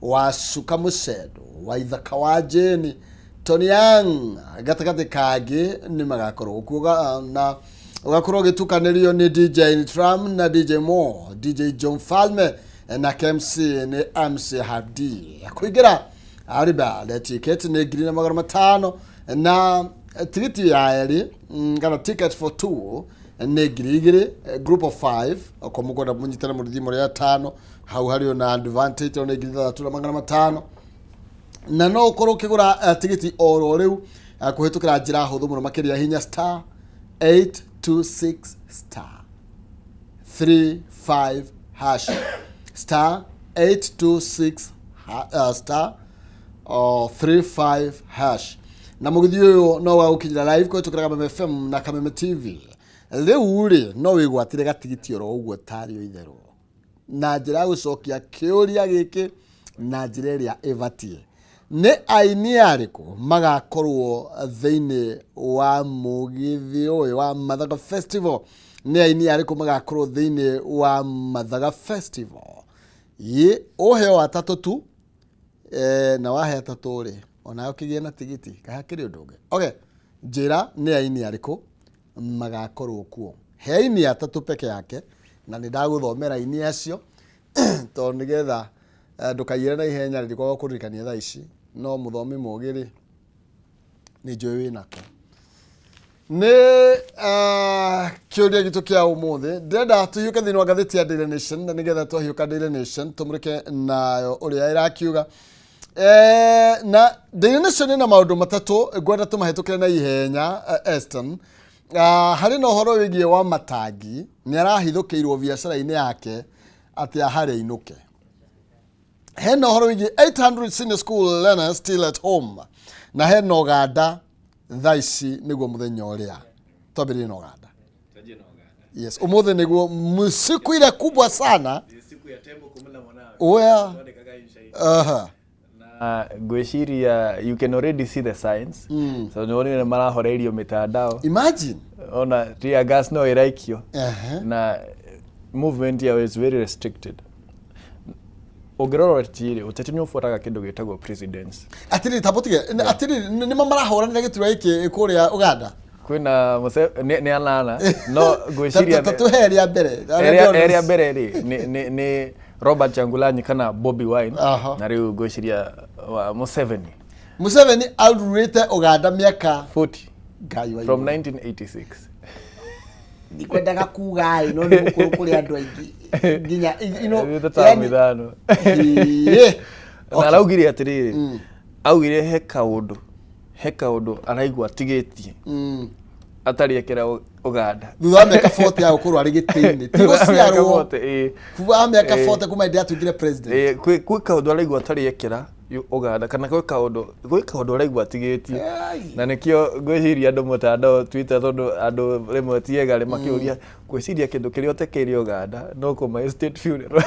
wa Suka Musedo wa Ithaka wa Jeni Tony Young gatagate kage ni magakorwo kuga na ugakorwo gitukanĩrio ni DJ Tram na DJ Mo DJ John Falme na KMC ni MC Habdi kuigira ariba the ticket ni green magana 5 na tiketi ya eri ngana ticket for 2 ni girigiri group of 5 okomugoda munyitana mu rithimo ya 5 hau hari na advantage ni green 3 magana 5 na no ukorwo kigura tigiti oro riu kuhitukira njira huthu muno makiria hinya star 826 star 35 hash star 826 star 35 hash na mugithi uyu no wa ukinyira live kuhitukira Kameme FM na Kameme TV riu ri no wigwatire gatigiti oro uguo tario itherũ na njira gucokia kiuria giki na njira iria ivatie ni aini ariku magakorwo thiini wa mugithi uyu wa Mathaga Festival ni aini ariku magakorwo thiini wa Mathaga Festival ye oheo atatu tu na wahe atatu ri ona ukigie na tigiti kahakiri unduge okay njira ni aini ariku magakorwo kuo he aini atatu peke yake na ni ndaguthomera aini acio to nigetha ndukayire na ihenya ririkwa kuririkania thaa ici no muthomi mugiri ni njui winako ni kiuria gitu kia umuthi ndenda tuyuke thini wa gatheti ya Daily Nation na nigetha twahiuka Daily Nation tumurike na uria irakiuga na Daily Nation na maundu matatu gwenda tumahitukire na ihenya Eston hari no horo wigie wa Matangi ni arahithukiirwo biacara-ini yake ati ahari inuke hena horo wigi 800 senior school learners still at home na hena oganda thaici niguo muthenya uria twambiri na oganda yes umuthe niguo musiku ile kubwa sana siku ya tembo kumla mwanao na gweciria you can already see the signs so ni marahoreirio mitandao imagine ona tear gas no iraikio na movement here is very restricted Ongirora tiri uteti ni ufuataga kindu gitagwo presidents. Atiri tabotige atiri ni marahũranĩra gĩturwa gĩkĩ kũrĩa Uganda. Kwina ni anana no gwiciria tatuheria mbere area mbere ni Robert Changulanyi kana Bobby Wine na riu gwiciria Museveni aururite Uganda miaka 40 from 1986. Nikwendaga kuga no ni mukuru kuri andu aingi nginya mithano na araugire atiriri augire he kaundu araigua atigitie atari ekera Uganda thutha miaka 40 ya gukorwo ari gitini tigo ciarwo kuva miaka 40 kuma ndi atugire president kwi kaundu araigua atari ekera Uganda kana kwi kaundu araigua atigitie na nikio ngwiciria andu mutandao Twitter tondu andu rimwe tiega makiuria gwiciria kindu kiria utekeire Uganda no kuma state funeral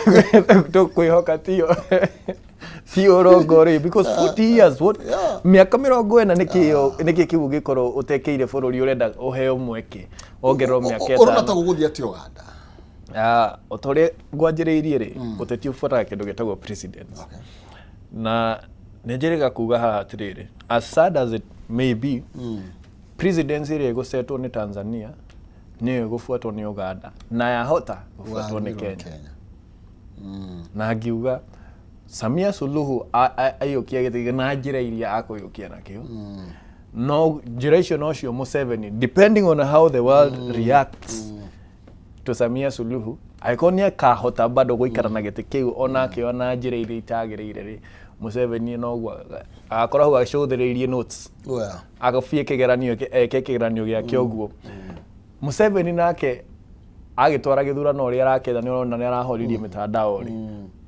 to kwihoka tio rogori because 40 years what miaka 40 niki kibu gikoro utekeire bururi urenda uheo mweke ongerwo miaka 5 urata guguthia ti Uganda otore ngwanjiriirie ri uteti ufuataga kindu gitagwo president na nejeriga kuga ha atiriri as sad as it may be presidency ire gusetwo ni Tanzania ni gufuatwo ni Uganda na yahota gufuatwo ni Kenya na ngiuga Samia Suluhu ayukia githige na njira iria akuyukia nakio no njira icio no cio Museveni depending on how the world reacts to Samia Suluhu aikonia kahota bado guikara na giti kiu onake ona njira iria itagiriire ri Museveni no gwa akoragwo acũthĩrĩirie notes agafie kigeranio kigeranio gya kioguo Museveni nake agitwara githurano ria raketha ni ona ni arahoririe mitandao ri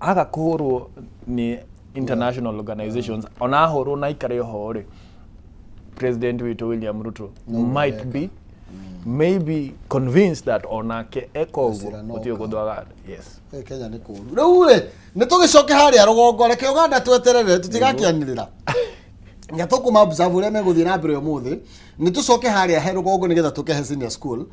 agakurwo ni international organizations ona ahorwo na ikare ho ri President witu William Ruto might be maybe convinced that onake ekoguo utio guthwaga yes Kenya ni kuru riu ri ni tugicoke haria rugongo reke Uganda tweterere tutigakianirira nga tukuma observe ure meguthie na mbere umuthi ni tucoke haria he rugongo nigetha tukehe senior school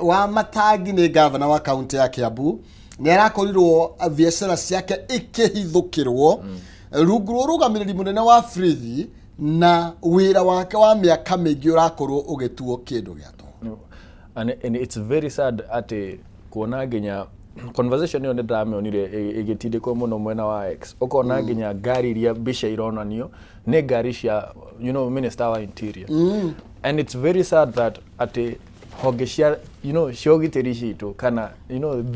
wa Matangi ni governor wa county ya Kiambu ni arakorirwo biacara ciake ikihithukirwo rungu rugamiriri munene wa Frithi na wira wake wa miaka mingi urakorwo ugituo kindu giato and it's very sad at kuona nginya conversation yo ndamionire igitindikwo muno mwena wa X ukona nginya gari iria bisha ironanio ne gari cia minister wa interior and it's very sad that at hogesha ciogitiri citu kana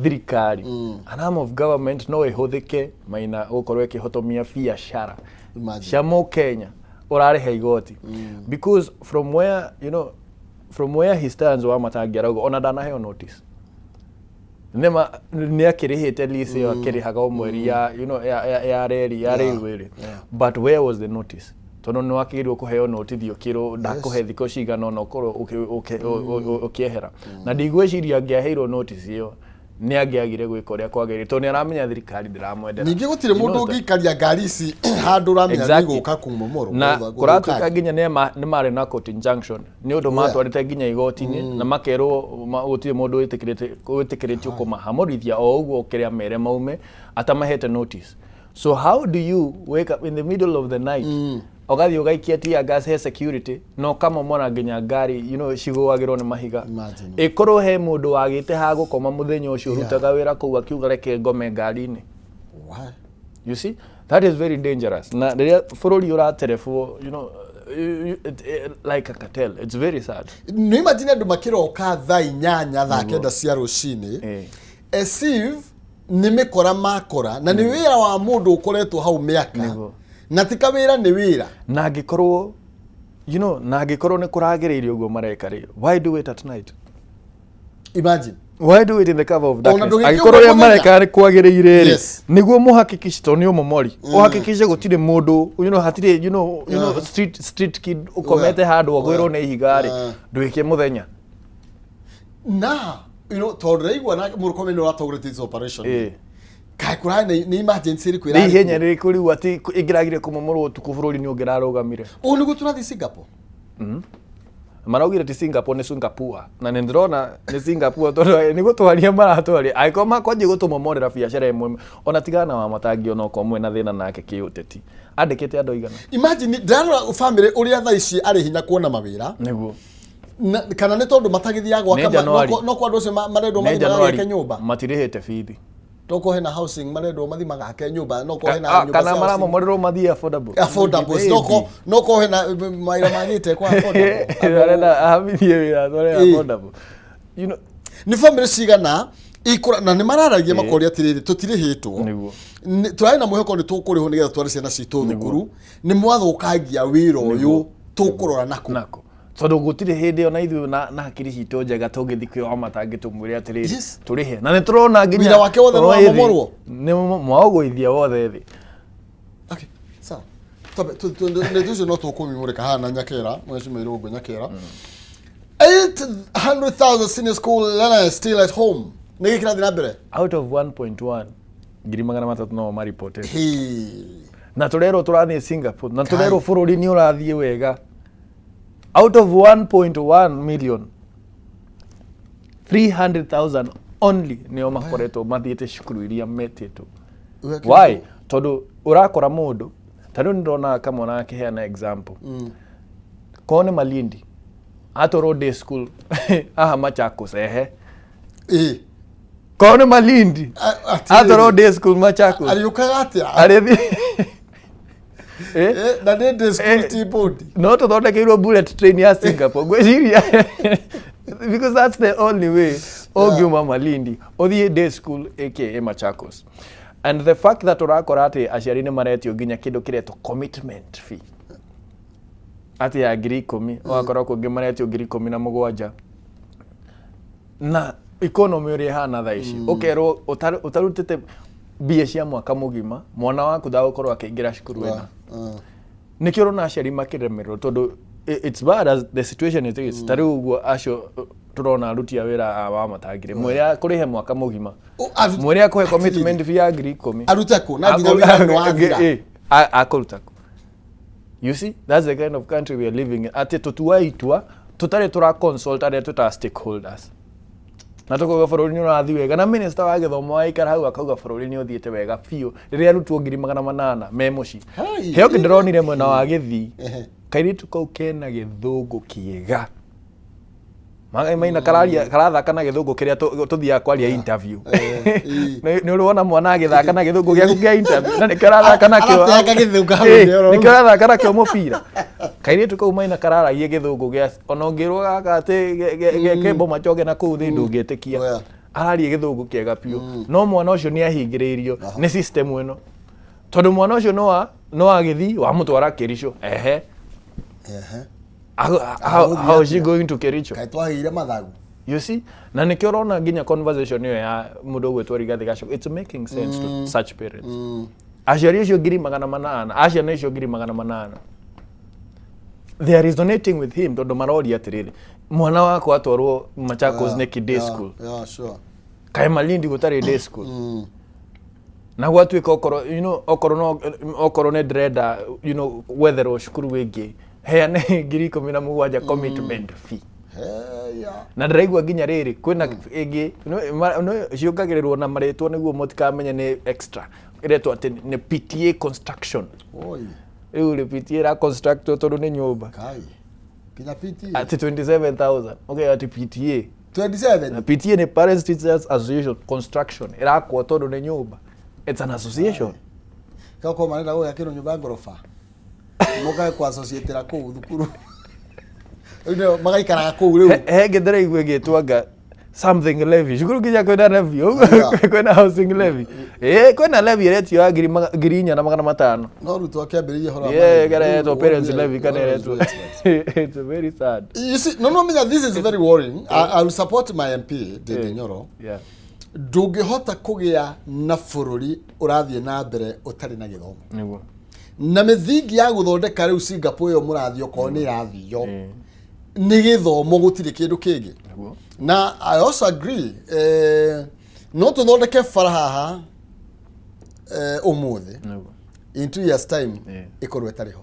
thirikari an arm of government no ihuthike maina ukorwe kihotomia biashara cia Kenya urarehe igoti because from where he stands wa Matangi arago ona danaheo notice nema ni akirihite lease yo akirihaga omweri ya reri ya railway but where was the notice tono no akirwo kuheo notice yo kiro ndakuhe thiko cigana no korwo ukiehera na ndigweciria ngiaheirwo notice yo ni angiagire gwika uria kwagiri to ni aramenya thirikari ndiramwendera ningi gutire mundu ungikaria ngari ici handu ramenya ni guka kumomoro na kuratuka nginya ni mari na court injunction ni undu matwarite nginya igoti-ini na makerwo gutire mundu witikiritio kumahamorithia o uguo kiria mere maume atamahete notice so how do you wake up in the middle of the night ogathi ugaikia tia gas he security no kama mona nginya ngari ciguagirwo ni mahiga ikorwo he mundu wagite ha gukoma muthenya ucio rutaga wira kuu akiuga reke ngome ngari-ini you see that is very dangerous na riria bururi uraterefwo like a cartel it's very sad no imagine andu makiroka thaa 8 thaa 9 cia rucini esive ni mikora makora na ni wira wa mundu ukoretwo hau miaka na tikawira ni wira na gikorwo na gikorwo ni kuragiririo uguo mareka ri why do it at night imagine why do it in the cover of darkness agikorwo ya mareka ni kwagiriire ri niguo muhakikishe to ni umomori uhakikishe gutire mundu hatire street kid ukomete handu ogwirwo ni ihigari ndwike muthenya na toreigwa na murukome no atogorete this operation kai kurane ni emergency ri kwira ni henya ri kuri ati ingiragire kumomorwo tuku bururi ni ungirarugamire ni guturathi Singapore maraugire ti Singapore ni Singapore na ndirona ni Singapore tondu ni gutwaria maratwaria aiko makonje gutuma morera biacara imwe ona tigana wa matangi ona komwe na thina nake kiuteti andikite andu igana. Imagine ndara family uria tha ici ari hinya kuona mawira niguo kana ni tondu matagithia gwaka no kwa ndose marendo mathimagake nyumba matirihite bithi toko hena housing marendo mathimagake nyumba no ko hena nyumba kana maramo morero mathi affordable no ko hena maira magite kwa affordable arenda ahamithie wira tore affordable you know ni family cigana ikura na ni mararagia makoria atiriri tutirihitwo niguo turai na muheko ni tukuriho nigetha tware ciana citu thukuru ni mwathukagia wira uyu tukurora nako tondu gutire hindi ona ithu na hakiri citu njega tungithikio o matangi tumwire atiriri turihe na ni turona nginya wira wake wothe no momorwo ni mwaugithia wothe thi. Okay sawa tobe tuzo no tukumimurika hana Nyakera mwezi mwiro gwe Nyakera 800,000 senior school learners still at home nigi kira dinabere out of 1.1 ngiri magana matatu no maripoted na turero turathie Singapore na turero bururi ni urathie wega out of 1.1 million 300,000 only nio makoretwo mathiete cukuru iria metito. Why? Tondu urakora mundu tanu ndona kama na kiheana example kone Malindi atoro day school aha Machakos kone Malindi atoro day school Machakos aliyukaga atia arithi na day school T-body no to thondekeirwo bullet train ya Singapore gweciria because that's the only way ogiuma Malindi othie day school aka Machakos. And the fact that urakora ati aciari ni maretio nginya kindu kiretwo commitment fee ati ya ngiri 10 wakora kungi maretio ngiri 17 na economy uri hana tha ici ukerwo utarutite mbia cia mwaka mugima mwana waku ndagukorwo akiingira cukuru ina nikio rona aciari makiremerwo tondu it's bad as the situation it is tari uguo acio turona arutia wira wa matangire mwira kurihe mwaka mugima mwira kuhe commitment fee ya ngiri 10 arutako na nginya wira no agira akorutako. You see, that's the kind of country we are living in. Ati tutuaitwa tutare tura consult are tuta stakeholders na tuko bururi ni urathi wega na minister wa githomo aikara hau akauga bururi ni uthiete wega fiu riria arutwo 800 me muci heo kindironire mwena wa Githii kairitu kau kena githungu kiega maina karathaka na githungu kiria tuthia kwaria interview ni urona mwana agithaka na githungu giaku gia interview na ni karathaka nakio ni karathaka nakio mupira kairitu kau maina kararagie githungu gia ona ngirwo gaka ati gekebo machoge na kuu thi ndungitikia ararie githungu kiega piu no mwana ucio ni ahingiririo ni system eno tondu mwana ucio no agithi wa mutwara Kericho how is she going to Kericho? Kaitwahire mathagu. You see? Na nikio rona nginya conversation iyo ya mundu gwetwo Rigathi Gachagua, it's making sense to such parents. Aciari icio 800 aciana icio 800 they are resonating with him tondu maroria atiriri mwana wako atwarwo Machakos neki day school. Yeah, sure. Kai Malindi gutari day school. Na gwatuika okoro okoro ne dreda weather o cukuru wingi heane ngiri 17 commitment fee na ndiraigua nginya riri kwina ingi no ciungagirirwo na maretwo niguo mutikamenye ni extra iretwo ati ni PTA construction riu ri PTA ra construct tondu ni nyumba kai kinya PTA ati 27,000 okay ati PTA 27 na PTA ni Parents Teachers Association construction irakwo tondu ni nyumba it's an association kako manenda go yakiro nyumba ngorofa mukae kwa associate ra kuu thukuru ino magaikara kuu riu hege ndiraigwe gitwanga something levy shukuru kija kwenda levy kwenda housing levy kwenda levy rate ya ngiri 4,500 no ruto akiambiririe hora gara to parents levy kana reto it's very sad. You see no mean this is very worrying. I will support my MP Ndindi Nyoro ndungihota kugia na bururi urathie na mbere utari na githomo niguo na mithingi ya guthondeka riu Singapore yo murathio ko ni rathio ni githomo gutire kindu kingi na I also agree no tuthondeke faraha umuthi in 2 years time ikorwe tariho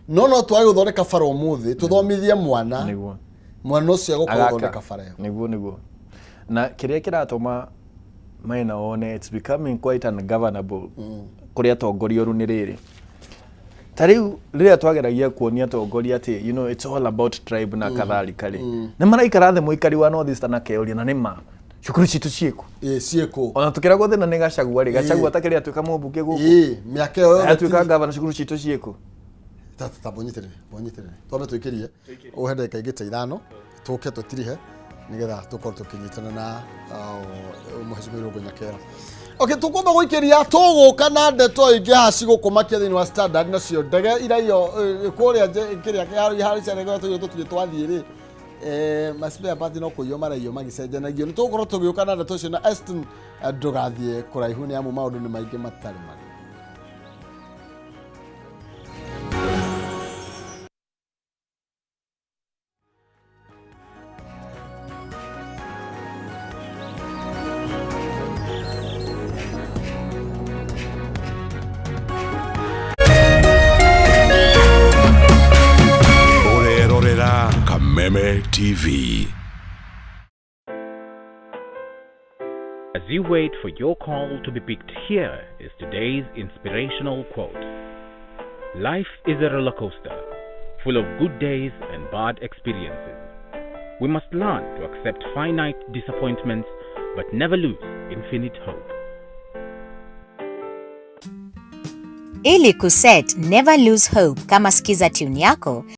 no twage guthondeka bara umuthi tuthomithie mwana niguo mwana ucio agoka guthondeka bara niguo na kiria kiratuma maina one it's becoming quite ungovernable kuria tongoria ru ni riri tariu riria twageragia kuonia tongoria ati it's all about tribe na kathalika ri ni maraikara the muikari wa North Eastern na keoria na nima cukuru citu cieko cieko ona tukiragwo thina ni Gachagua ri Gachagua atakiri atuika mumbuke guku miaka yo atuika gavana cukuru citu cieko tata bonyitere tobe tuikirie uhende kaigite ithano tuke tutirihe nigetha tukorwo tukinyitana na muheshimiwa Gonyakera. Okay, tukumba guikiria tuguka na ndeto ingi haci gukumakia thini wa Standard nacio ndege irayo kuria kiria hari cenegwa tuyo twathiĩ ri maspare part no kuyo marayo magicenjanagio ni tukorwo tugiuka na ndeto cio na Aston ndugathie kuraihu ni amu maundu ni maingi matari mari. Kameme TV. As you wait for your call to be picked, here is today's inspirational quote. Life is a roller coaster, full of good days and bad experiences. We must learn to accept finite disappointments, but never lose infinite hope. Ili kuset never lose hope kama skiza tune yako